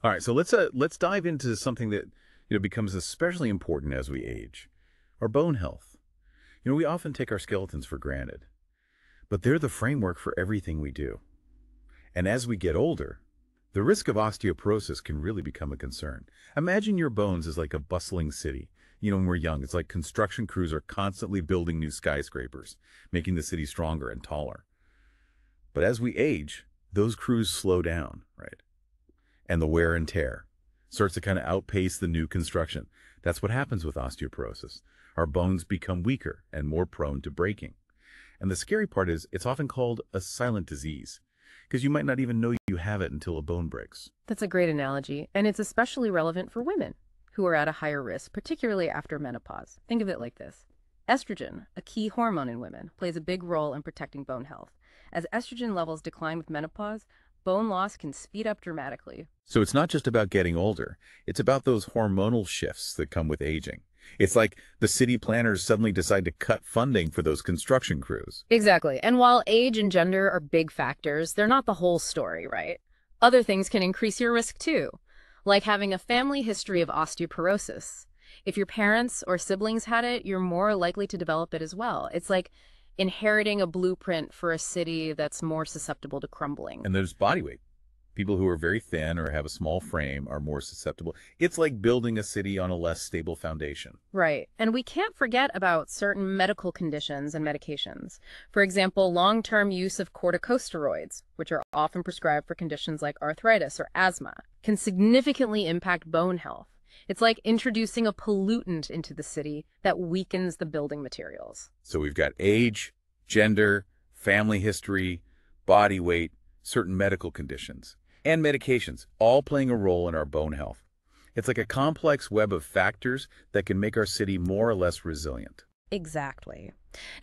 All right, so let's dive into something that becomes especially important as we age, our bone health. We often take our skeletons for granted, but they're the framework for everything we do. And as we get older, the risk of osteoporosis can really become a concern. Imagine your bones as like a bustling city. When we're young, it's like construction crews are constantly building new skyscrapers, making the city stronger and taller. But as we age, those crews slow down, right? And the wear and tear starts to kind of outpace the new construction. That's what happens with osteoporosis. Our bones become weaker and more prone to breaking. And the scary part is it's often called a silent disease because you might not even know you have it until a bone breaks. That's a great analogy, and it's especially relevant for women who are at a higher risk, particularly after menopause. Think of it like this. Estrogen, a key hormone in women, plays a big role in protecting bone health. As estrogen levels decline with menopause, bone loss can speed up dramatically. So it's not just about getting older. It's about those hormonal shifts that come with aging. It's like the city planners suddenly decide to cut funding for those construction crews. Exactly. And while age and gender are big factors, they're not the whole story, right? Other things can increase your risk too, like having a family history of osteoporosis. If your parents or siblings had it, you're more likely to develop it as well. It's like inheriting a blueprint for a city that's more susceptible to crumbling. And there's body weight. People who are very thin or have a small frame are more susceptible. It's like building a city on a less stable foundation. Right. And we can't forget about certain medical conditions and medications. For example, long-term use of corticosteroids, which are often prescribed for conditions like arthritis or asthma, can significantly impact bone health. It's like introducing a pollutant into the city that weakens the building materials. So we've got age, gender, family history, body weight, certain medical conditions, and medications, all playing a role in our bone health. It's like a complex web of factors that can make our city more or less resilient. Exactly.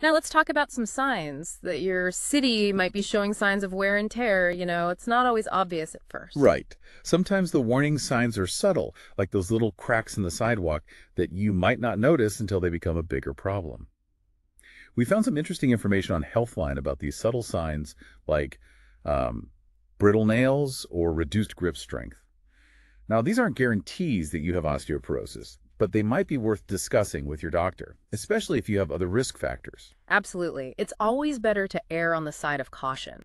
Now let's talk about some signs that your city might be showing signs of wear and tear. It's not always obvious at first. Right. Sometimes the warning signs are subtle, like those little cracks in the sidewalk that you might not notice until they become a bigger problem. We found some interesting information on Healthline about these subtle signs like brittle nails or reduced grip strength. Now, these aren't guarantees that you have osteoporosis, but they might be worth discussing with your doctor, especially if you have other risk factors. Absolutely. It's always better to err on the side of caution.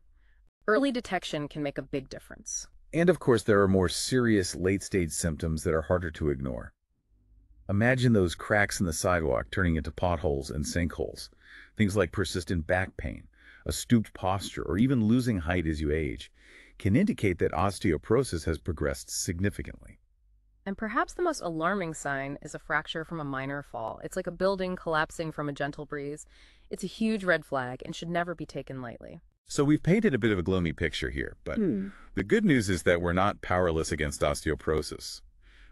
Early detection can make a big difference. And of course, there are more serious late-stage symptoms that are harder to ignore. Imagine those cracks in the sidewalk turning into potholes and sinkholes. Things like persistent back pain, a stooped posture, or even losing height as you age can indicate that osteoporosis has progressed significantly. And perhaps the most alarming sign is a fracture from a minor fall. It's like a building collapsing from a gentle breeze. It's a huge red flag and should never be taken lightly. So we've painted a bit of a gloomy picture here, but the good news is that we're not powerless against osteoporosis.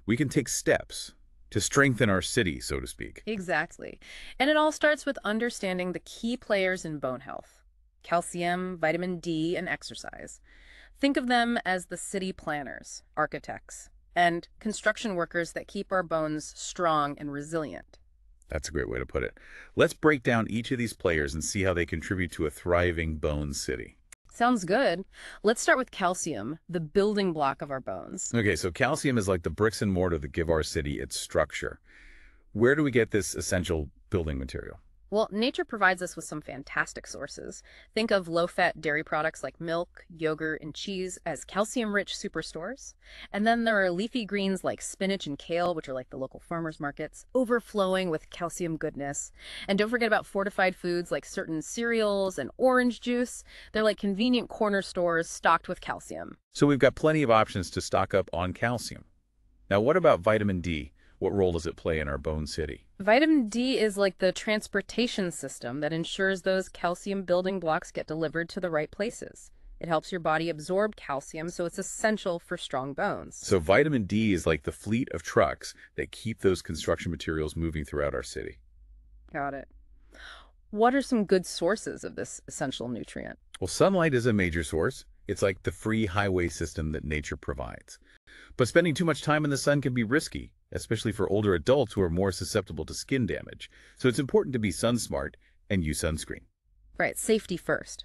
We can take steps to strengthen our city, so to speak. Exactly. And it all starts with understanding the key players in bone health: calcium, vitamin D, and exercise. Think of them as the city planners, architects, and construction workers that keep our bones strong and resilient. That's a great way to put it. Let's break down each of these players and see how they contribute to a thriving bone city. Sounds good. Let's start with calcium, the building block of our bones. Okay, so calcium is like the bricks and mortar that give our city its structure. Where do we get this essential building material? Well, nature provides us with some fantastic sources. Think of low-fat dairy products like milk, yogurt, and cheese as calcium-rich superstores. And then there are leafy greens like spinach and kale, which are like the local farmers markets, overflowing with calcium goodness. And don't forget about fortified foods like certain cereals and orange juice. They're like convenient corner stores stocked with calcium. So we've got plenty of options to stock up on calcium. Now, what about vitamin D? What role does it play in our bone city? Vitamin D is like the transportation system that ensures those calcium building blocks get delivered to the right places. It helps your body absorb calcium, so it's essential for strong bones. So vitamin D is like the fleet of trucks that keep those construction materials moving throughout our city. Got it. What are some good sources of this essential nutrient? Well, sunlight is a major source. It's like the free highway system that nature provides. But spending too much time in the sun can be risky, especially for older adults who are more susceptible to skin damage. So it's important to be sun smart and use sunscreen. Right, safety first.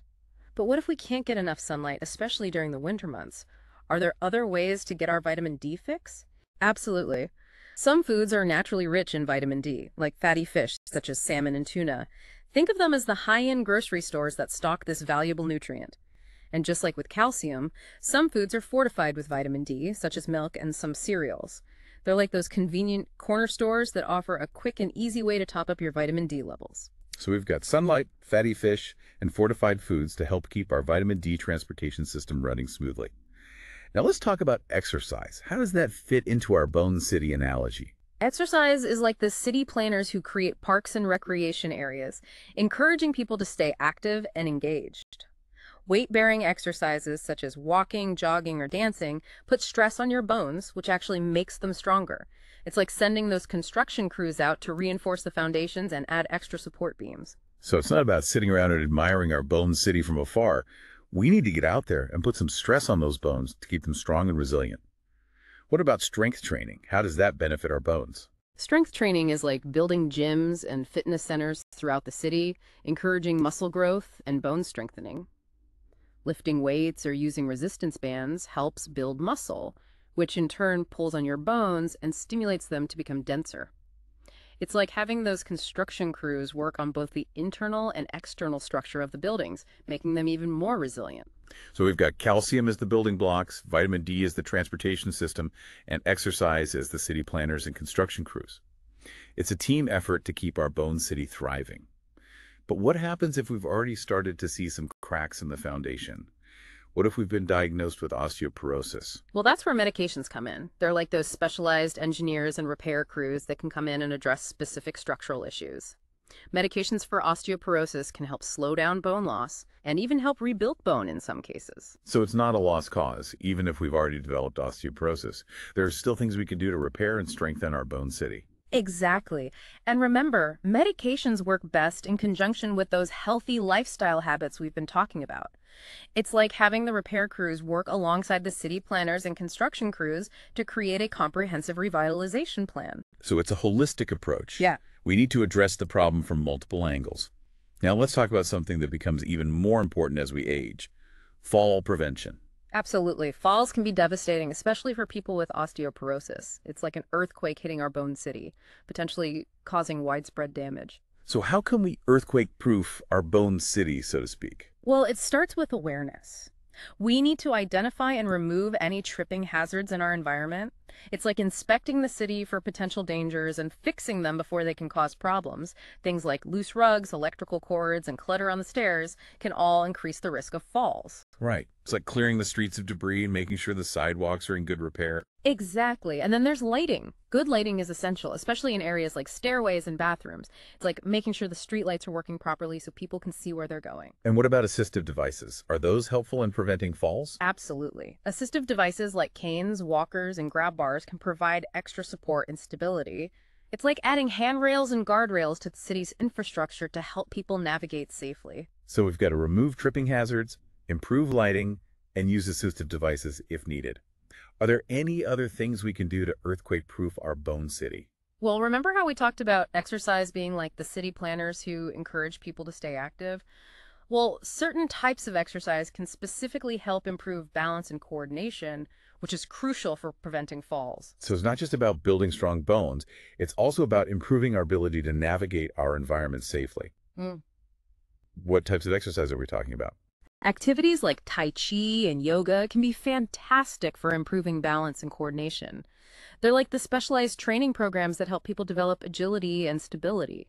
But what if we can't get enough sunlight, especially during the winter months? Are there other ways to get our vitamin D fix? Absolutely. Some foods are naturally rich in vitamin D, like fatty fish such as salmon and tuna. Think of them as the high-end grocery stores that stock this valuable nutrient. And just like with calcium, some foods are fortified with vitamin D, such as milk and some cereals. They're like those convenient corner stores that offer a quick and easy way to top up your vitamin D levels. So we've got sunlight, fatty fish, and fortified foods to help keep our vitamin D transportation system running smoothly. Now let's talk about exercise. How does that fit into our Bone City analogy? Exercise is like the city planners who create parks and recreation areas, encouraging people to stay active and engaged. Weight-bearing exercises such as walking, jogging, or dancing put stress on your bones, which actually makes them stronger. It's like sending those construction crews out to reinforce the foundations and add extra support beams. So it's not about sitting around and admiring our Bone City from afar. We need to get out there and put some stress on those bones to keep them strong and resilient. What about strength training? How does that benefit our bones? Strength training is like building gyms and fitness centers throughout the city, encouraging muscle growth and bone strengthening. Lifting weights or using resistance bands helps build muscle, which in turn pulls on your bones and stimulates them to become denser. It's like having those construction crews work on both the internal and external structure of the buildings, making them even more resilient. So we've got calcium as the building blocks, vitamin D as the transportation system, and exercise as the city planners and construction crews. It's a team effort to keep our Bone City thriving. But what happens if we've already started to see some cracks in the foundation? What if we've been diagnosed with osteoporosis? Well, that's where medications come in. They're like those specialized engineers and repair crews that can come in and address specific structural issues. Medications for osteoporosis can help slow down bone loss and even help rebuild bone in some cases. So it's not a lost cause, even if we've already developed osteoporosis. There are still things we can do to repair and strengthen our Bone City. Exactly. And remember, medications work best in conjunction with those healthy lifestyle habits we've been talking about. It's like having the repair crews work alongside the city planners and construction crews to create a comprehensive revitalization plan. So it's a holistic approach. Yeah. We need to address the problem from multiple angles. Now let's talk about something that becomes even more important as we age: fall prevention. Absolutely. Falls can be devastating, especially for people with osteoporosis. It's like an earthquake hitting our bone city, potentially causing widespread damage. So how can we earthquake-proof our Bone City, so to speak? Well, it starts with awareness. We need to identify and remove any tripping hazards in our environment. It's like inspecting the city for potential dangers and fixing them before they can cause problems. Things like loose rugs, electrical cords, and clutter on the stairs can all increase the risk of falls. Right. It's like clearing the streets of debris and making sure the sidewalks are in good repair. Exactly. And then there's lighting. Good lighting is essential, especially in areas like stairways and bathrooms. It's like making sure the street lights are working properly so people can see where they're going. And what about assistive devices? Are those helpful in preventing falls? Absolutely. Assistive devices like canes, walkers, and grab bars can provide extra support and stability. It's like adding handrails and guardrails to the city's infrastructure to help people navigate safely. So we've got to remove tripping hazards, improve lighting, and use assistive devices if needed. Are there any other things we can do to earthquake-proof our Bone City? Well, remember how we talked about exercise being like the city planners who encourage people to stay active? Well, certain types of exercise can specifically help improve balance and coordination, which is crucial for preventing falls. So it's not just about building strong bones, it's also about improving our ability to navigate our environment safely. What types of exercise are we talking about? Activities like Tai Chi and yoga can be fantastic for improving balance and coordination. They're like the specialized training programs that help people develop agility and stability.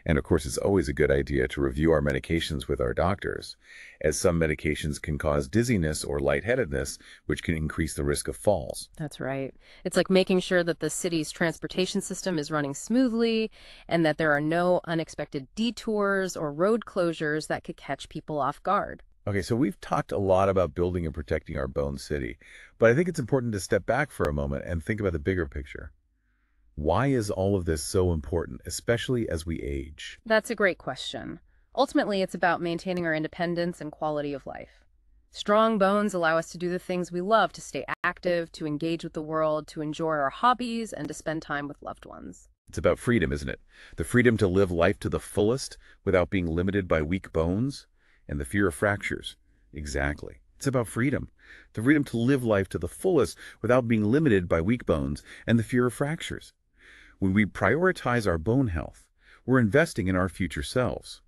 And of course, it's always a good idea to review our medications with our doctors, as some medications can cause dizziness or lightheadedness, which can increase the risk of falls. That's right. It's like making sure that the city's transportation system is running smoothly and that there are no unexpected detours or road closures that could catch people off guard. Okay, so we've talked a lot about building and protecting our Bone City, but I think it's important to step back for a moment and think about the bigger picture. Why is all of this so important, especially as we age? That's a great question. Ultimately, it's about maintaining our independence and quality of life. Strong bones allow us to do the things we love, to stay active, to engage with the world, to enjoy our hobbies, and to spend time with loved ones. It's about freedom, isn't it? The freedom to live life to the fullest without being limited by weak bones and the fear of fractures. Exactly. It's about freedom. The freedom to live life to the fullest without being limited by weak bones and the fear of fractures. When we prioritize our bone health, we're investing in our future selves,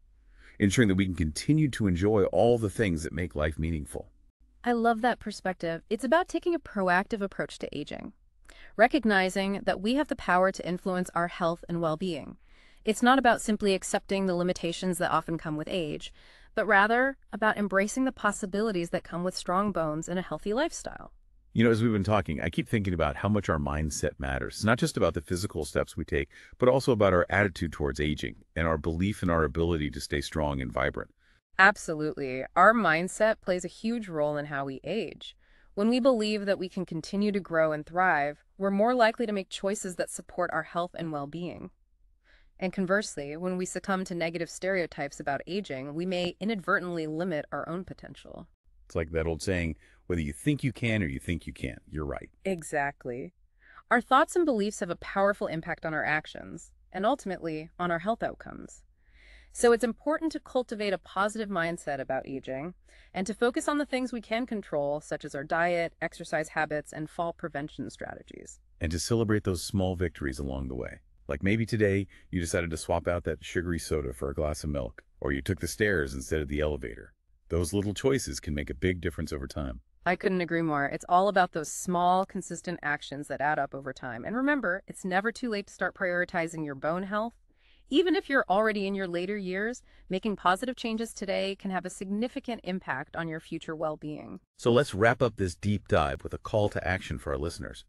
ensuring that we can continue to enjoy all the things that make life meaningful. I love that perspective. It's about taking a proactive approach to aging, recognizing that we have the power to influence our health and well-being. It's not about simply accepting the limitations that often come with age, but rather about embracing the possibilities that come with strong bones and a healthy lifestyle. As we've been talking, I keep thinking about how much our mindset matters. It's not just about the physical steps we take, but also about our attitude towards aging and our belief in our ability to stay strong and vibrant. Absolutely. Our mindset plays a huge role in how we age. When we believe that we can continue to grow and thrive, we're more likely to make choices that support our health and well-being. And conversely, when we succumb to negative stereotypes about aging, we may inadvertently limit our own potential. It's like that old saying, whether you think you can or you think you can't, you're right. Exactly. Our thoughts and beliefs have a powerful impact on our actions, and ultimately, on our health outcomes. So it's important to cultivate a positive mindset about aging and to focus on the things we can control, such as our diet, exercise habits, and fall prevention strategies. And to celebrate those small victories along the way. Like maybe today you decided to swap out that sugary soda for a glass of milk, or you took the stairs instead of the elevator. Those little choices can make a big difference over time. I couldn't agree more. It's all about those small, consistent actions that add up over time. And remember, it's never too late to start prioritizing your bone health. Even if you're already in your later years, making positive changes today can have a significant impact on your future well-being. So let's wrap up this deep dive with a call to action for our listeners.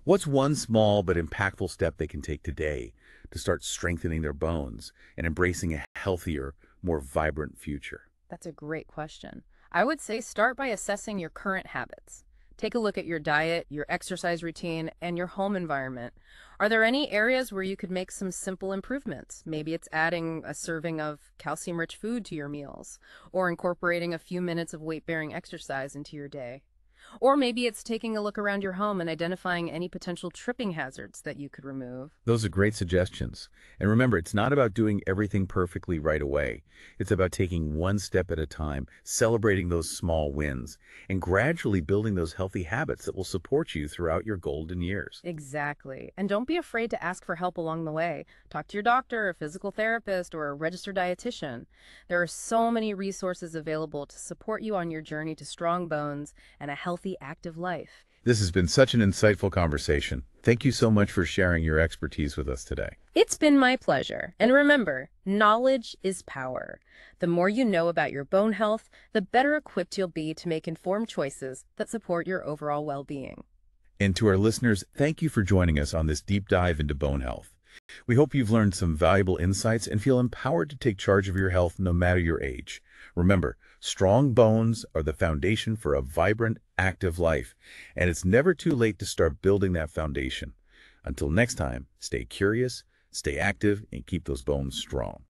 What's one small but impactful step they can take today to start strengthening their bones and embracing a healthier, more vibrant future? That's a great question. I would say start by assessing your current habits. Take a look at your diet, your exercise routine, and your home environment. Are there any areas where you could make some simple improvements? Maybe it's adding a serving of calcium-rich food to your meals, or incorporating a few minutes of weight-bearing exercise into your day. Or maybe it's taking a look around your home and identifying any potential tripping hazards that you could remove. Those are great suggestions. And remember, it's not about doing everything perfectly right away. It's about taking one step at a time, celebrating those small wins, and gradually building those healthy habits that will support you throughout your golden years. Exactly. And don't be afraid to ask for help along the way. Talk to your doctor, a physical therapist, or a registered dietitian. There are so many resources available to support you on your journey to strong bones and a healthy, active life. This has been such an insightful conversation. Thank you so much for sharing your expertise with us today. It's been my pleasure. And remember, knowledge is power. The more you know about your bone health, the better equipped you'll be to make informed choices that support your overall well-being. And to our listeners, thank you for joining us on this deep dive into bone health. We hope you've learned some valuable insights and feel empowered to take charge of your health no matter your age. Remember, strong bones are the foundation for a vibrant, active life, and it's never too late to start building that foundation. Until next time, stay curious, stay active, and keep those bones strong.